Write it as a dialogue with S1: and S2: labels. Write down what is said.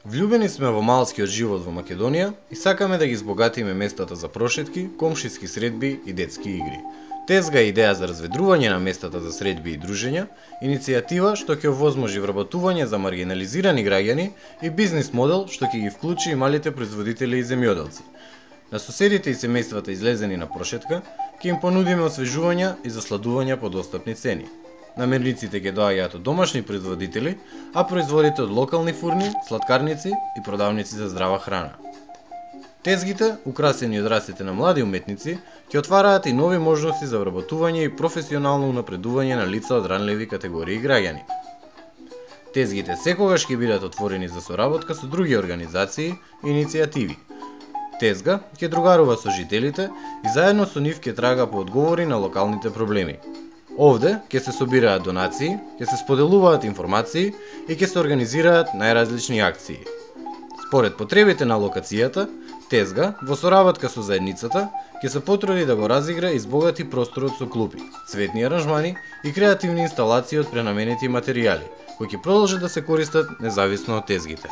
S1: Влюбени сме во малскиот живот во Македонија и сакаме да ги збогатиме местата за прошетки, комшиски средби и детски игри. Тезга е идеја за разведрување на местата за средби и дружења, иницијатива што ќе овозможи вработување за маргинализирани граѓани и бизнис модел што ќе ги вклучи и малите производители и земјоделци. На соседите и семејствата излезени на прошетка ќе им понудиме освежувања и засладувања по достапни цени. Намирниците ќе доаѓаат од домашни производители, а производите од локални фурни, сладкарници и продавници за здрава храна. Тезгите, украсени од рацете на млади уметници, ќе отвараат и нови можности за вработување и професионално унапредување на лица од ранливи категории граѓани. Тезгите секогаш ќе бидат отворени за соработка со други организации и иницијативи. Тезга ќе другарува со жителите и заедно со нив ќе трага по одговори на локалните проблеми. Овде ќе се собираат донации, ќе се споделуваат информации и ќе се организираат најразлични акции. Според потребите на локацијата, Тезга, во соработка со заедницата, ќе се потруди да го разигра и збогати просторот со клупи, цветни аранжмани и креативни инсталации од пренаменети материјали, кои ќе продолжат да се користат независно од тезгите.